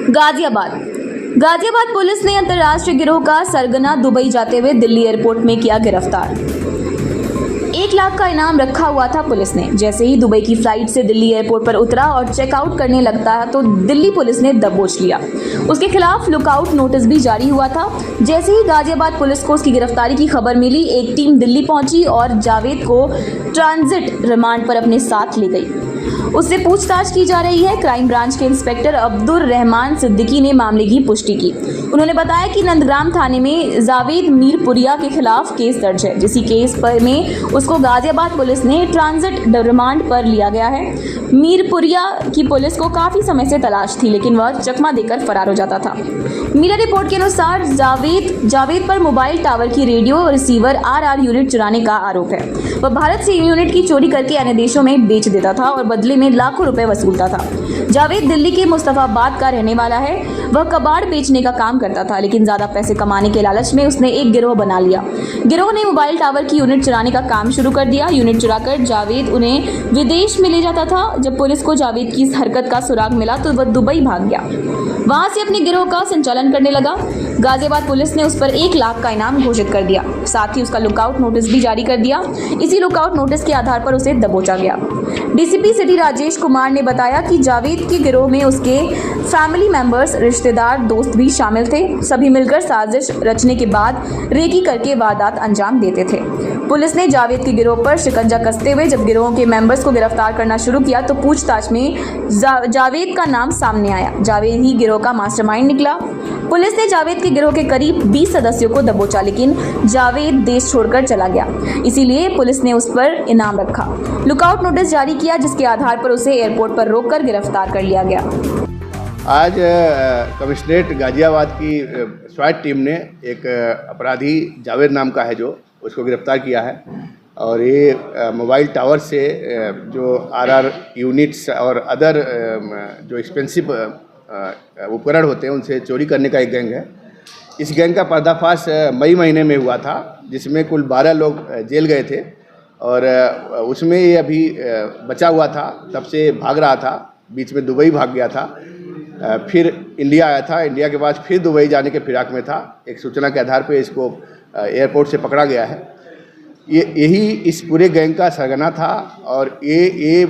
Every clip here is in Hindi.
गाजियाबाद पुलिस ने अंतर्राष्ट्रीय गिरोह का सरगना दुबई जाते हुए दिल्ली एयरपोर्ट में किया गिरफ्तार। 1 लाख का इनाम रखा हुआ था पुलिस ने। जैसे ही दुबई की फ्लाइट से दिल्ली एयरपोर्ट पर उतरा और चेकआउट करने लगता है तो दिल्ली पुलिस ने दबोच लिया। उसके खिलाफ लुकआउट नोटिस भी जारी हुआ था। जैसे ही गाजियाबाद पुलिस को उसकी गिरफ्तारी की खबर मिली, एक टीम दिल्ली पहुंची और जावेद को ट्रांजिट रिमांड पर अपने साथ ले गई। उससे पूछताछ की जा रही है। क्राइम ब्रांच के इंस्पेक्टर अब्दुल रहमान सिद्दीकी ने मामले की पुष्टि की। उन्होंने बताया कि नंदग्राम थाने में जावेद मीरपुरिया के खिलाफ केस दर्ज है। इसी केस पर में उसको गाजियाबाद पुलिस ने ट्रांजिट रिमांड पर लिया गया है। मीरपुरिया की पुलिस को काफी समय से तलाश थी, लेकिन वह चकमा देकर फरार हो जाता था। मीडिया रिपोर्ट के अनुसार जावेद पर मोबाइल टावर की रेडियो रिसीवर RR यूनिट चुराने का आरोप है। वह भारत से यूनिट की चोरी करके अन्य देशों में बेच देता था और बदले में लाखों रुपए वसूलता था। जावेद दिल्ली के मुस्तफाबाद का रहने वाला है। वह कबाड़ बेचने का काम करता था, लेकिन ज्यादा पैसे कमाने के लालच में उसने एक गिरोह बना लिया। गिरोह ने मोबाइल टावर की यूनिट चुराने का काम शुरू कर दिया। यूनिट चुराकर जावेद उन्हें विदेश में ले जाता था। जब पुलिस को जावेद की इस हरकत का सुराग मिला तो वह दुबई भाग गया। वहां से अपने गिरोह का संचालन करने लगा। गाजियाबाद पुलिस ने उस पर 1 लाख का इनाम घोषित कर दिया। साथ ही उसका लुकआउट नोटिस भी जारी कर दिया। इसी लुकआउट नोटिस के आधार पर उसे दबोचा गया। डीसीपी सिटी राजेश कुमार ने बताया कि जावेद के गिरोह में उसके फैमिली मेंबर्स, रिश्तेदार, दोस्त भी शामिल थे। सभी मिलकर साजिश रचने के बाद रेकी करके वारदात अंजाम देते थे। पुलिस ने जावेद के गिरोह पर शिकंजा कसते हुए जब गिरोह के मेंबर्स को गिरफ्तार करना शुरू किया तो पूछताछ में जावेद का नाम सामने आया। जावेद ही गिरोह का मास्टरमाइंड निकला। पुलिस ने जावेद के गिरोह के करीब 20 सदस्यों को दबोचा, लेकिन जावेद देश छोड़कर चला गया। इसीलिए पुलिस ने उस पर इनाम रखा, लुकआउट नोटिस जारी किया, जिसके आधार पर उसे एयरपोर्ट पर रोककर गिरफ्तार कर लिया गया। आज कमिश्नरेट गाजियाबाद की स्वाट टीम ने एक अपराधी जावेद नाम का है जो उसको गिरफ्तार किया है और ये मोबाइल टावर से जो RR यूनिट्स और अदर जो एक्सपेंसिव उपकरण होते हैं उनसे चोरी करने का एक गैंग है। इस गैंग का पर्दाफाश मई महीने में हुआ था, जिसमें कुल 12 लोग जेल गए थे और उसमें ये अभी बचा हुआ था। तब से भाग रहा था, बीच में दुबई भाग गया था, फिर इंडिया आया था। इंडिया के बाद फिर दुबई जाने के फिराक में था। एक सूचना के आधार पर इसको एयरपोर्ट से पकड़ा गया है। यही इस पूरे गैंग का सरगना था और ये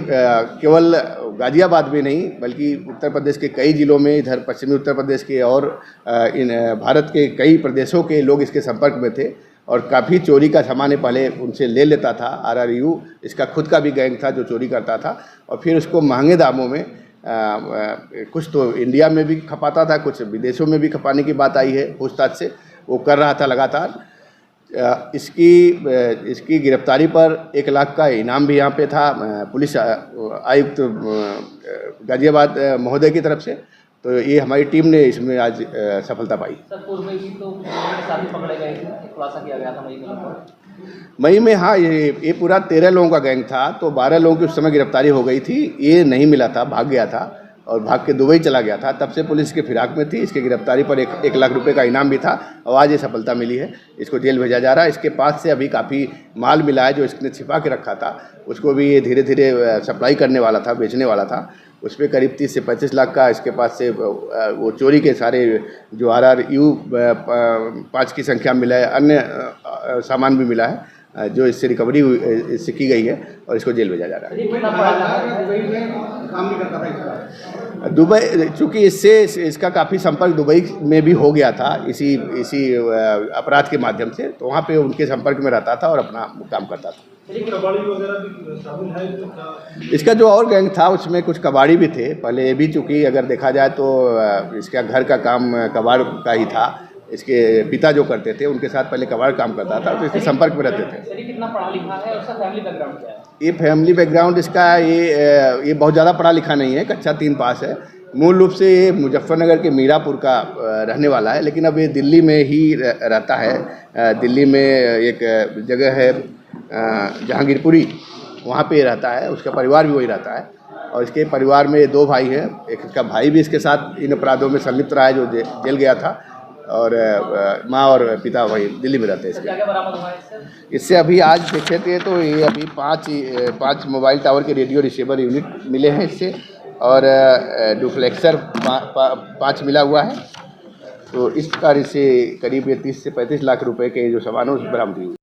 केवल गाजियाबाद में नहीं बल्कि उत्तर प्रदेश के कई ज़िलों में, इधर पश्चिमी उत्तर प्रदेश के और इन भारत के कई प्रदेशों के लोग इसके संपर्क में थे और काफ़ी चोरी का सामान पहले उनसे ले लेता था। RRU इसका खुद का भी गैंग था जो चोरी करता था और फिर उसको महंगे दामों में कुछ तो इंडिया में भी खपाता था, कुछ विदेशों में भी खपाने की बात आई है। पूछताछ से वो कर रहा था लगातार। इसकी गिरफ्तारी पर 1 लाख का इनाम भी यहाँ पे था पुलिस आयुक्त गाजियाबाद महोदय की तरफ से। तो ये हमारी टीम ने इसमें आज सफलता पाई। सर, पूर्व में भी तो साथी पकड़े गए थे, खुलासा किया गया था मई में। हाँ, ये पूरा 13 लोगों का गैंग था, तो 12 लोगों की उस समय गिरफ्तारी हो गई थी। ये नहीं मिला था, भाग गया था और भाग के दुबई चला गया था। तब से पुलिस के फिराक में थी। इसकी गिरफ्तारी पर 1 लाख रुपए का इनाम भी था और आज ये सफलता मिली है। इसको जेल भेजा जा रहा है। इसके पास से अभी काफ़ी माल मिला है जो इसने छिपा के रखा था। उसको भी ये धीरे धीरे सप्लाई करने वाला था, बेचने वाला था। उस पर करीब 30 से 35 लाख का इसके पास से वो चोरी के सारे जो RRU 5 की संख्या मिला है, अन्य सामान भी मिला है जो इससे रिकवरी इससे की गई है और इसको जेल भेजा जा रहा है। दुबई, चूँकि इसका काफ़ी संपर्क दुबई में भी हो गया था इसी अपराध के माध्यम से, तो वहाँ पे उनके संपर्क में रहता था और अपना काम करता था। इसका जो और गैंग था उसमें कुछ कबाड़ी भी थे पहले। ये भी चूँकि अगर देखा जाए तो इसका घर का काम कबाड़ का ही था। इसके पिता जो करते थे उनके साथ पहले कबाड़ काम करता था, तो इसके संपर्क में रहते थे। कितना पढ़ा लिखा है और उसका फैमिली बैकग्राउंड क्या है? ये फैमिली बैकग्राउंड इसका ये बहुत ज़्यादा पढ़ा लिखा नहीं है, कक्षा 3 पास है। मूल रूप से ये मुजफ्फरनगर के मीरापुर का रहने वाला है, लेकिन अब ये दिल्ली में ही रहता है। दिल्ली में एक जगह है जहांगीरपुरी, वहाँ पे रहता है। उसका परिवार भी वही रहता है और इसके परिवार में 2 भाई हैं। एक इसका भाई भी इसके साथ इन अपराधों में संलिप्त रहा है जो जेल गया था और माँ और पिता वही दिल्ली में रहते हैं। क्या बरामद हुआ है इससे? इससे अभी आज देखे थे तो ये अभी 5 मोबाइल टावर के रेडियो रिसीवर यूनिट मिले हैं इससे और डुप्लेक्सर 5 मिला हुआ है। तो इस प्रकार इससे करीब 30 से 35 लाख रुपए के जो सामान है उस बरामद हुई।